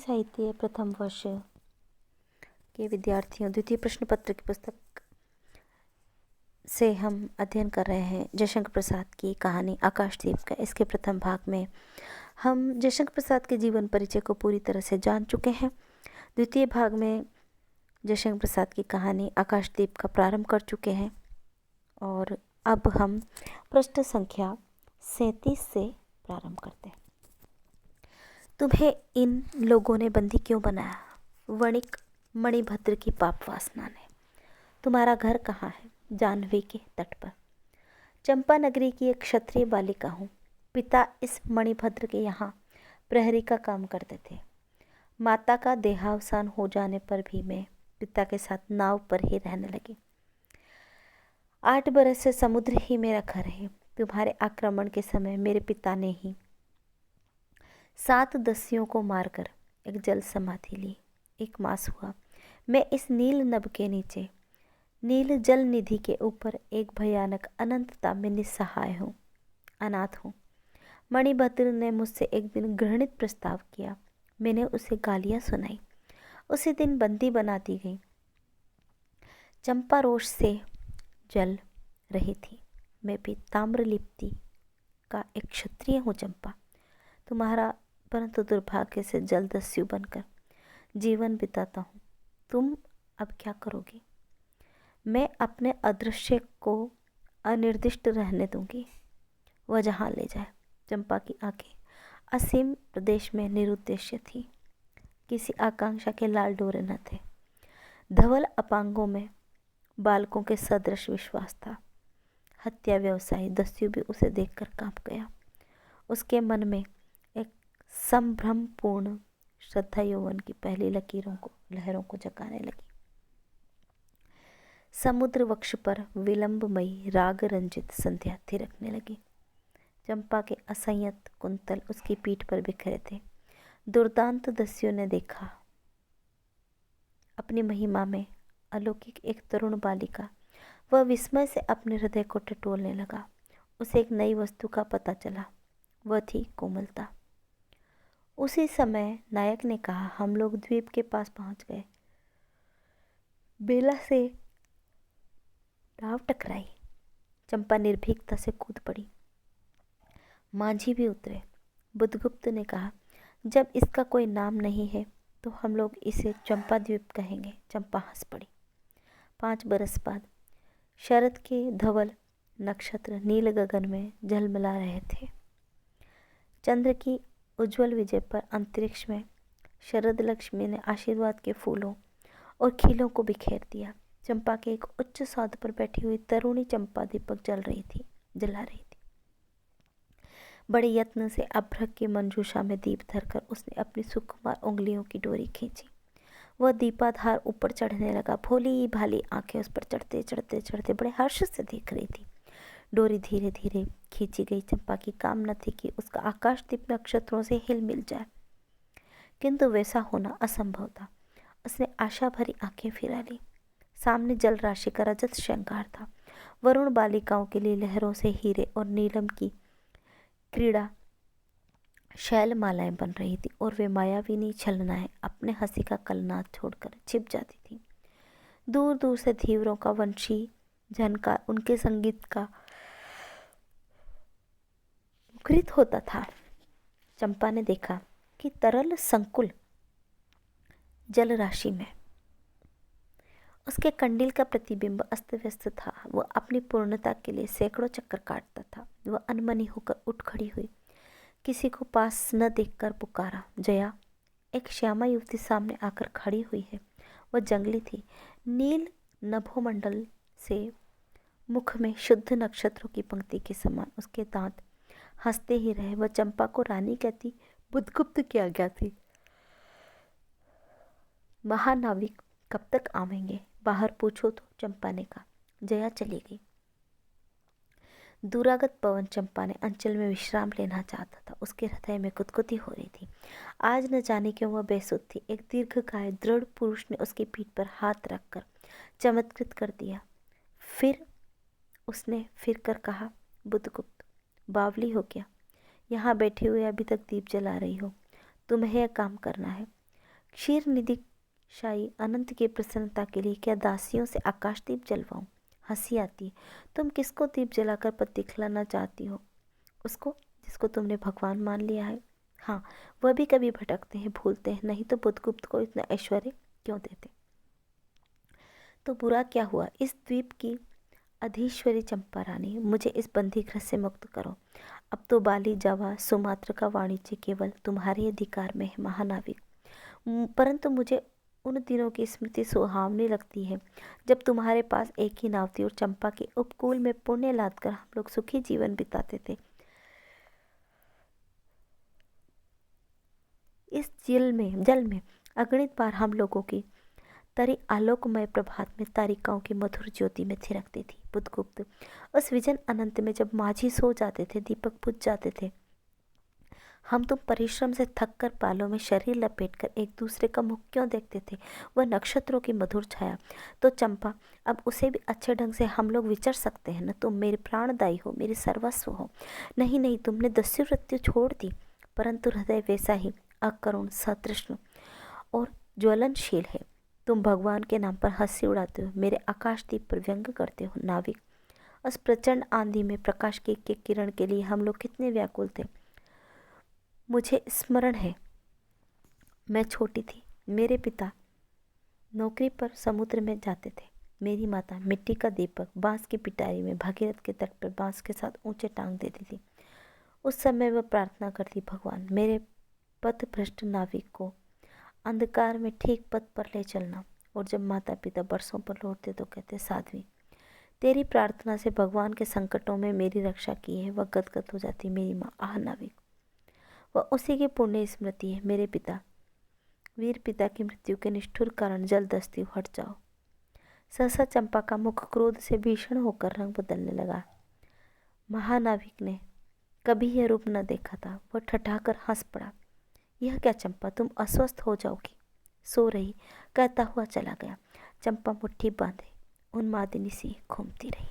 साहित्य प्रथम वर्ष के विद्यार्थियों, द्वितीय प्रश्न पत्र की पुस्तक से हम अध्ययन कर रहे हैं जयशंकर प्रसाद की कहानी आकाशदीप का। इसके प्रथम भाग में हम जयशंकर प्रसाद के जीवन परिचय को पूरी तरह से जान चुके हैं। द्वितीय भाग में जयशंकर प्रसाद की कहानी आकाशदीप का प्रारंभ कर चुके हैं और अब हम पृष्ठ संख्या 37 से प्रारंभ करते हैं। तुम्हें इन लोगों ने बंदी क्यों बनाया? वणिक मणिभद्र की पाप वासना ने। तुम्हारा घर कहाँ है? जाह्नवी के तट पर। चंपा नगरी की एक क्षत्रिय बालिका हूँ। पिता इस मणिभद्र के यहाँ प्रहरी का काम करते थे। माता का देहावसान हो जाने पर भी मैं पिता के साथ नाव पर ही रहने लगी। 8 बरस से समुद्र ही मेरा घर है। तुम्हारे आक्रमण के समय मेरे पिता ने ही 7 दस्युओं को मारकर एक जल समाधि ली। एक मास हुआ मैं इस नील नभ के नीचे नील जल निधि के ऊपर एक भयानक अनंतता में निस्सहाय हूँ, अनाथ हूँ। मणिभद्र ने मुझसे एक दिन घृणित प्रस्ताव किया। मैंने उसे गालियाँ सुनाई। उसी दिन बंदी बना दी गई। चंपा रोष से जल रही थी। मैं भी ताम्रलिप्ति का एक क्षत्रिय हूँ चंपा, तुम्हारा परंतु दुर्भाग्य से जलदस्यु बनकर जीवन बिताता हूँ। तुम अब क्या करोगी? मैं अपने अदृश्य को अनिर्दिष्ट रहने दूंगी, वह जहाँ ले जाए। चंपा की आंखें असीम प्रदेश में निरुद्देश्य थी। किसी आकांक्षा के लाल डोरे न थे। धवल अपांगों में बालकों के सदृश विश्वास था। हत्या व्यवसायी दस्यु भी उसे देखकर कांप गया। उसके मन में एक संभ्रमपूर्ण श्रद्धा यौवन की पहली लहरों को जगाने लगी। समुद्र वक्ष पर विलंबमयी राग रंजित संध्या थिरकने लगी। चंपा के असंयत कुंतल उसकी पीठ पर बिखरे थे। दुर्दांत दस्यु ने देखा अपनी महिमा में अलौकिक एक तरुण बालिका। वह विस्मय से अपने हृदय को टटोलने लगा। उसे एक नई वस्तु का पता चला, वह थी कोमलता। उसी समय नायक ने कहा, हम लोग द्वीप के पास पहुंच गए। बेला से नाव टकराई। चंपा निर्भीकता से कूद पड़ी। मांझी भी उतरे। बुद्धगुप्त ने कहा, जब इसका कोई नाम नहीं है तो हम लोग इसे चंपा द्वीप कहेंगे। चंपा हंस पड़ी। 5 बरस बाद शरद के धवल नक्षत्र नील गगन में झलमला रहे थे। चंद्र की उज्जवल विजय पर अंतरिक्ष में शरद लक्ष्मी ने आशीर्वाद के फूलों और खीलों को बिखेर दिया। चंपा के एक उच्च सौध पर बैठी हुई तरुणी चंपा दीपक जला रही थी। बड़े यत्न से अभ्रक की मंजूषा में दीप धरकर उसने अपनी सुकुमार उंगलियों की डोरी खींची। वह दीपाधार ऊपर चढ़ने लगा। भोली भाली आंखें उस पर चढ़ते चढ़ते चढ़ते बड़े हर्ष से देख रही थी। डोरी धीरे धीरे खींची गई। चंपा की कामना थी कि उसका आकाशदीप नक्षत्रों से हिल मिल जाए, किंतु वैसा होना असंभव था। उसने आशा भरी आंखें फिरा ली। सामने जल राशि का रजत श्रृंगार था। वरुण बालिकाओं के लिए लहरों से हीरे और नीलम की क्रीड़ा शैल मालाएं बन रही थी और वे मायाविनी छलनाएं अपने हंसी का कलनाद छोड़कर छिप जाती थी। दूर दूर से धीवरों का वंशी झनकार उनके संगीत का मुखरित होता था। चंपा ने देखा कि तरल संकुल जल राशि में उसके कंडील का प्रतिबिंब अस्त व्यस्त था। वह अपनी पूर्णता के लिए सैकड़ों चक्कर काटता था। वह अनमनी होकर उठ खड़ी हुई। किसी को पास न देखकर पुकारा, जया। एक श्यामा युवती सामने आकर खड़ी हुई है। वह जंगली थी। नील नभोमंडल से मुख में शुद्ध नक्षत्रों की पंक्ति के समान उसके दांत हंसते ही रहे। वह चंपा को रानी कहती बुद्धगुप्त की आज्ञा थी। महानाविक कब तक आवेंगे? बाहर पूछो तो, चंपा ने कहा। जया चली गई। दूरागत पवन चंपा ने अंचल में विश्राम लेना चाहता था। उसके हृदय में कुतकुती हो रही थी। आज न जाने क्यों वह बेसुध थी। एक दीर्घकाय दृढ़ पुरुष ने उसकी पीठ पर हाथ रखकर चमत्कृत कर दिया। फिर उसने फिर कर कहा, बुद्धगुप्त, बावली हो क्या? यहाँ बैठी हुई अभी तक दीप जला रही हो। तुम्हें यह काम करना है। क्षीर निधि शाही अनंत की प्रसन्नता के लिए क्या दासियों से आकाशदीप जलवाऊं? हंसी आती। तुम किसको दीप जलाकर पद दिखलाना चाहती हो? उसको जिसको तुमने भगवान मान लिया है। हाँ, वह भी कभी भटकते हैं, भूलते हैं, नहीं तो बुद्धगुप्त को इतना ऐश्वर्य क्यों देते? तो बुरा क्या हुआ? इस द्वीप की अधीश्वरी चंपा रानी, मुझे इस बंदी गृह से मुक्त करो। अब तो बाली, जावा, सुमात्र का वाणिज्य केवल तुम्हारे अधिकार में है महानाविक। परंतु मुझे उन दिनों की स्मृति सुहावनी लगती है जब तुम्हारे पास एक ही नाव थी और चंपा के उपकूल में पुण्य लादकर हम लोग सुखी जीवन बिताते थे। इस जल में अगणित बार हम लोगों की तरी आलोकमय प्रभात में तारिकाओं की मधुर ज्योति में थिरकती थी। बुद्धगुप्त, उस विजन अनंत में जब माझी सो जाते थे, दीपक बुझ जाते थे, हम तुम परिश्रम से थक कर पालों में शरीर लपेटकर एक दूसरे का मुख क्यों देखते थे? वह नक्षत्रों की मधुर छाया। तो चंपा, अब उसे भी अच्छे ढंग से हम लोग विचर सकते हैं न? तुम मेरे प्राणदायी हो, मेरे सर्वस्व हो। नहीं नहीं, तुमने दस्युवृत्ति छोड़ दी, परंतु हृदय वैसा ही अकरुण, सतृष्ण और ज्वलनशील है। तुम भगवान के नाम पर हंसी उड़ाते हो, मेरे आकाशदीप पर व्यंग करते हो। नाविक, उस प्रचंड आंधी में प्रकाश की एक किरण के लिए हम लोग कितने व्याकुल थे। मुझे स्मरण है, मैं छोटी थी, मेरे पिता नौकरी पर समुद्र में जाते थे, मेरी माता मिट्टी का दीपक बांस की पिटारी में भागीरथ के तट पर बांस के साथ ऊंचे टांग देती थी। उस समय वह प्रार्थना करती, भगवान मेरे पथ भ्रष्ट नाविक को अंधकार में ठीक पथ पर ले चलना। और जब माता पिता बरसों पर लौटते तो कहते, साध्वी, तेरी प्रार्थना से भगवान के संकटों में मेरी रक्षा की है। वह गदगद हो जाती, मेरी माँ, आह नाविक, वह उसी की पुण्य स्मृति है। मेरे पिता, वीर पिता की मृत्यु के निष्ठुर कारण जलदस्यु, हट जाओ। सहसा चंपा का मुख क्रोध से भीषण होकर रंग बदलने लगा। महानाविक ने कभी यह रूप न देखा था। वह ठठाकर हंस पड़ा। यह क्या चंपा, तुम अस्वस्थ हो जाओगी? सो रही, कहता हुआ चला गया। चंपा मुट्ठी बांधे उन्मादिनी सी घूमती रही।